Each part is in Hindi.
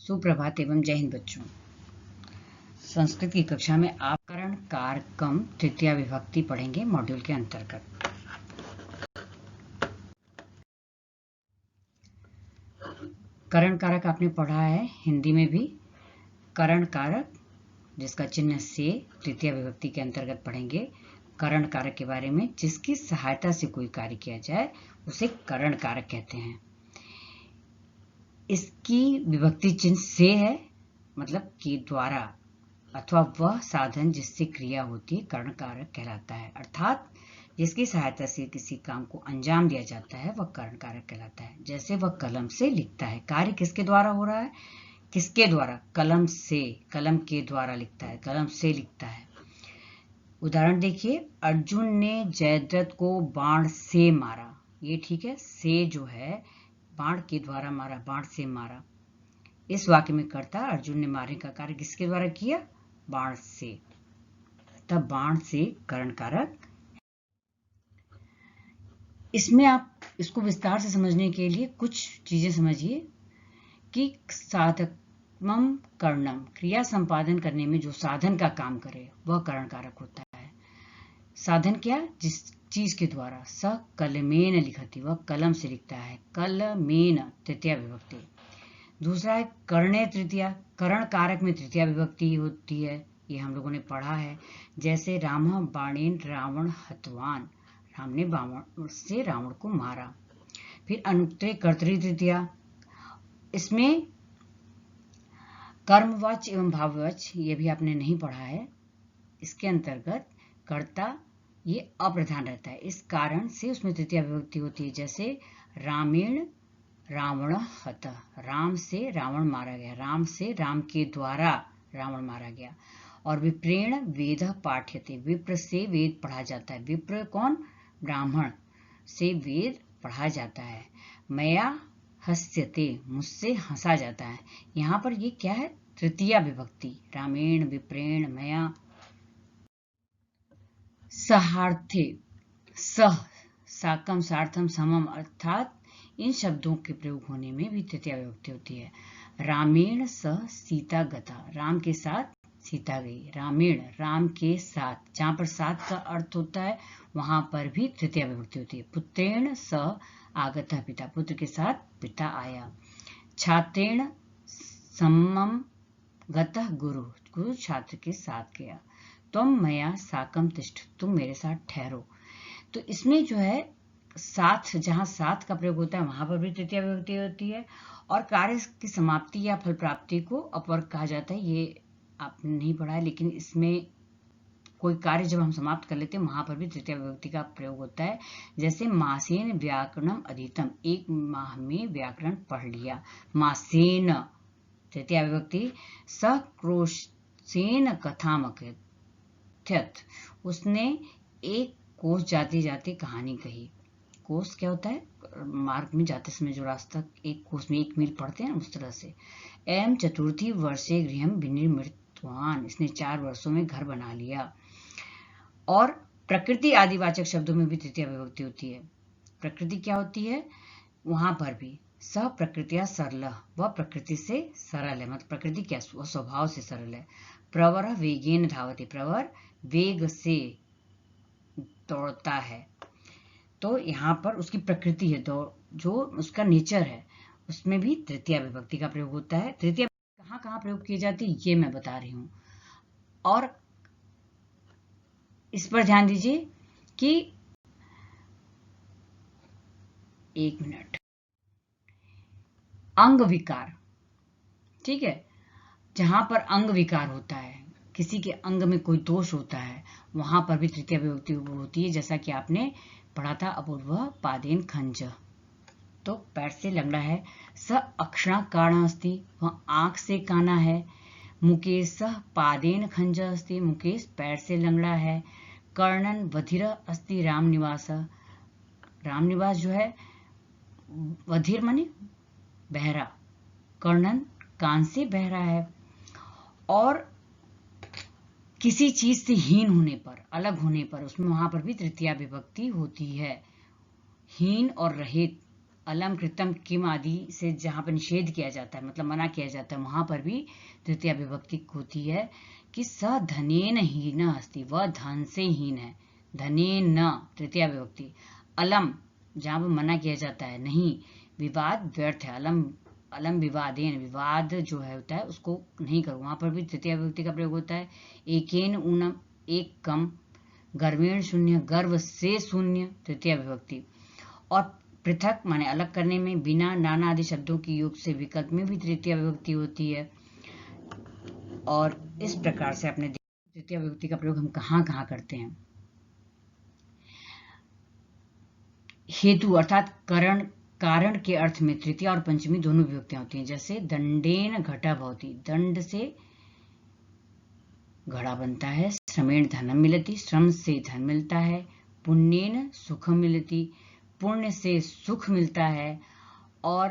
सुप्रभात एवं जय हिंद बच्चों। संस्कृत की कक्षा में आप करण कार कम तृतीया विभक्ति पढ़ेंगे मॉड्यूल के अंतर्गत। करण कारक आपने पढ़ा है हिंदी में भी। करण कारक जिसका चिन्ह से तृतीया विभक्ति के अंतर्गत पढ़ेंगे। करण कारक के बारे में जिसकी सहायता से कोई कार्य किया जाए उसे करण कारक कहते हैं। इसकी विभक्ति चिन्ह से है, मतलब के द्वारा, अथवा वह साधन जिससे क्रिया होती है करण कारक कहलाता है। अर्थात जिसकी सहायता से किसी काम को अंजाम दिया जाता है वह करण कारक कहलाता है। जैसे वह कलम से लिखता है, कार्य किसके द्वारा हो रहा है? किसके द्वारा? कलम से, कलम के द्वारा लिखता है, कलम से लिखता है। उदाहरण देखिए, अर्जुन ने जयद्रथ को बाण से मारा। ये ठीक है, से जो है बाण के द्वारा मारा, बाण से मारा। इस वाक्य में कर्ता अर्जुन ने मारने का कार्य किसके द्वारा किया? बाण से। तब बाण से करण कारक। इसमें आप इसको विस्तार से समझने के लिए कुछ चीजें समझिए कि साधकमम कर्णम, क्रिया संपादन करने में जो साधन का काम करे वह करण कारक होता है। साधन क्या? जिस चीज के द्वारा। स कलमेन लिखति, वह कलम से लिखता है। कलमेन तृतीया विभक्ति। दूसरा है कर्णे तृतीया, करण कारक में तृतीया विभक्ति होती है, ये हम लोगों ने पढ़ा है। जैसे राम बाणेन रावण हतवान, राम ने बाण से रावण को मारा। फिर अनुत्तरे कर्तरी तृतीया, इसमें कर्मवाच एवं भाववाच, ये भी आपने नहीं पढ़ा है। इसके अंतर्गत कर्ता ये अप्रधान रहता है, इस कारण से उसमें तृतीया विभक्ति होती है। जैसे रामेण रावण हत, राम से रावण मारा गया, राम से राम के द्वारा रावण मारा गया। और विप्रेण वेद पाठ्यते, विप्र से वेद पढ़ा जाता है। विप्र कौन? ब्राह्मण से वेद पढ़ा जाता है। मया हस्यते, मुझसे हंसा जाता है। यहाँ पर ये क्या है? तृतीया विभक्ति। रामेण विप्रेण मया। सहार्थे, सह साकम सार्थम समम, अर्थात इन शब्दों के प्रयोग होने में भी तृतीया विभक्ति होती है। रामेण सह सीता गता, राम के साथ सीता गई। रामेण, राम के साथ, जहां पर साथ का अर्थ होता है वहां पर भी तृतीया विभक्ति होती है। पुत्रेण सह आगतः पिता, पुत्र के साथ पिता आया। छात्रेण समम गतः गुरु, गुरु छात्र के साथ गया। तुम मया साकम तिष्ठ, तुम मेरे साथ ठहरो। तो इसमें जो है साथ, जहां साथ का प्रयोग होता है वहां पर भी तृतीया विभक्ति होती है। और कार्य की समाप्ति या फल प्राप्ति को अपवर्ग कहा जाता है, ये आपने नहीं पढ़ा है, लेकिन इसमें कोई कार्य जब हम समाप्त कर लेते हैं वहां पर भी तृतीया विभक्ति का प्रयोग होता है। जैसे मासेन व्याकरणम अधीतम, एक माह में व्याकरण पढ़ लिया। मासेन तृतीया विभक्ति। सक्रोशेन कथाम अकथयत, उसने एक कोस जाते जाते कहानी कही। कोस क्या होता है? मार्ग में जाते समय जो रास्ता, एक कोस में 1 मील पढ़ते हैं उस तरह से। एवं चतुर्थी वर्षे गृहम विनिर्मितवान, इसने 4 वर्षों में घर बना लिया। और प्रकृति आदिवाचक शब्दों में भी तृतीया विभक्ति होती है। प्रकृति क्या होती है? वहां पर भी स प्रकृतिया सरल, वह प्रकृति से सरल है, मतलब प्रकृति क्या? वह स्वभाव से सरल है। प्रवर वेगेन धावति, प्रवर वेग से दौड़ता है। तो यहाँ पर उसकी प्रकृति है, जो उसका नेचर है, उसमें भी तृतीया विभक्ति का प्रयोग होता है। तृतीया कहाँ कहाँ प्रयोग की जाती है ये मैं बता रही हूँ। और इस पर ध्यान दीजिए कि 1 मिनट, अंग विकार, ठीक है, जहां पर अंग विकार होता है, किसी के अंग में कोई दोष होता है, वहां पर भी तृतीया विभक्ति होती है। जैसा कि आपने पढ़ा था अपूर्व पादेन खंज, तो पैर से लंगड़ा है। स अक्षरा कारण अस्ति, वह आंख से काना है। मुकेश पादेन खंज अस्ति, मुकेश पैर से लंगड़ा है। कर्णन बधिर अस्ति राम निवास, राम निवास जो है बधिर माने बहरा, कर्णन कान से बहरा है। और किसी चीज से हीन होने पर, अलग होने पर, उसमें वहां पर भी तृतीया विभक्ति होती है। हीन और रहित, अलम कृतम किम आदि से जहां पर निषेध किया जाता है, मतलब मना किया जाता है, वहां पर भी तृतीया विभक्ति होती है कि स धनेन हीन अस्ति, वह धन से हीन है। धनेन तृतीया विभक्ति। अलम जहां पर मना किया जाता है, नहीं, विवाद व्यर्थ है। अलम विवादेन, विवाद जो है होता है उसको नहीं करो, वहां पर भी तृतीया विभक्ति का प्रयोग होता है। एकेन ऊनम, एक कम। गर्वेण शून्य, गर्व से शून्य, तृतीया विभक्ति। और पृथक माने अलग करने में, बिना, नाना आदि शब्दों की योग से विकल्प में भी तृतीया विभक्ति होती है। और इस प्रकार से आपने तृतीया विभक्ति का प्रयोग हम कहाँ कहाँ करते हैं। हेतु अर्थात कारण के अर्थ में तृतीया और पंचमी दोनों विभक्तियां होती हैं। जैसे दंडेन घटा भवति, दंड से घड़ा बनता है। श्रमेण धनम मिलति, श्रम से धन मिलता है। पुण्येन सुखम मिलति, पुण्य से सुख मिलता है। और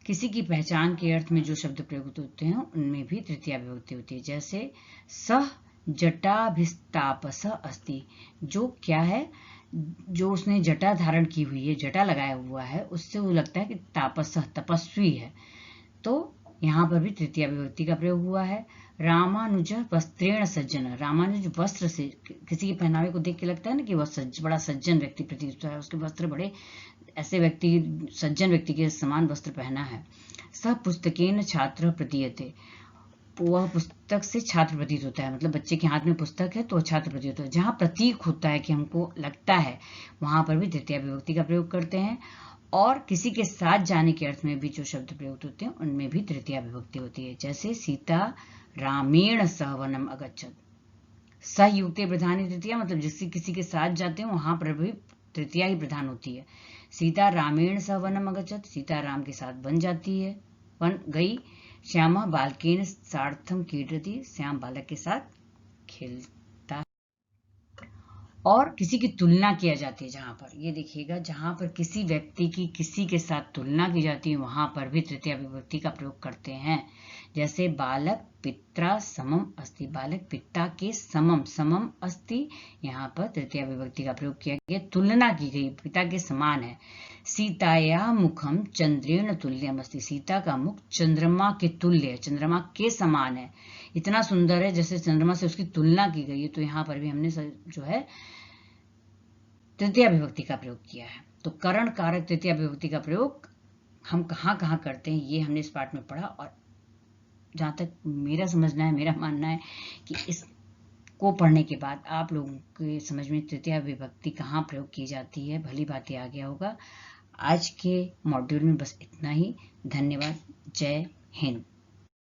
किसी की पहचान के अर्थ में जो शब्द प्रयुक्त होते हैं उनमें भी तृतीया विभक्ति होती है। जैसे सह जटाभिस्तापस अस्ति, जो क्या है, जो उसने जटा धारण की हुई है, जटा लगाया हुआ है, उससे वो लगता है कि तापस, तपस्वी है। तो यहाँ पर भी तृतीया विभक्ति का प्रयोग हुआ है। रामानुज वस्त्रेण सज्जन, रामानुज वस्त्र से, किसी के पहनावे को देख के लगता है ना कि वह बड़ा सज्जन व्यक्ति प्रतीत होता है, उसके वस्त्र बड़े ऐसे व्यक्ति, सज्जन व्यक्ति के समान वस्त्र पहना है। सह पुस्तकेन छात्र प्रतीयते, वह पुस्तक से छात्र प्रतीत होता है, मतलब बच्चे के हाथ में पुस्तक है तो छात्र प्रतीत होता है। जहां प्रतीक होता है कि हमको लगता है, वहां पर भी तृतीया विभक्ति का प्रयोग करते हैं। और किसी के साथ जाने के अर्थ में भी जो शब्द प्रयुक्त होते हैं उनमें भी तृतीया विभक्ति होती है। जैसे सीता रामेण सह वनम अगच्छत, सहयुक्ते प्रधान तृतीया, मतलब जिससे किसी के साथ जाते हैं वहां पर भी तृतीया ही प्रधान होती है। सीता रामेण सह वनम अगच्छत, सीता राम के साथ वन जाती है, वन गई। श्यामा बालकेन सार्थम क्रीडति, श्याम बालक के साथ खेलता है। और किसी की तुलना किया जाती है, जहां पर ये देखिएगा, जहां पर किसी व्यक्ति की किसी के साथ तुलना की जाती है वहां पर भी तृतीया विभक्ति का प्रयोग करते हैं। जैसे बालक पित्रा समम अस्ति, बालक पिता के समम, समम अस्ति, यहाँ पर तृतीया विभक्ति का प्रयोग किया गया, तुलना की गई, पिता के समान है। सीताया मुखम चंद्रेण तुल्यम अस्ति, सीता का मुख चंद्रमा के तुल्य है, चंद्रमा के समान है, इतना सुंदर है जैसे चंद्रमा से उसकी तुलना की गई है। तो यहाँ पर भी हमने जो है तृतीया विभक्ति का प्रयोग किया है। तो करण कारक तृतीया विभक्ति का प्रयोग हम कहाँ कहाँ करते हैं ये हमने इस पाठ में पढ़ा। और जहां तक मेरा समझना है, मेरा मानना है कि इसको पढ़ने के बाद आप लोगों के समझ में तृतीया विभक्ति कहाँ प्रयोग की जाती है भली बात आ गया होगा। आज के मॉड्यूल में बस इतना ही। धन्यवाद। जय हिंद।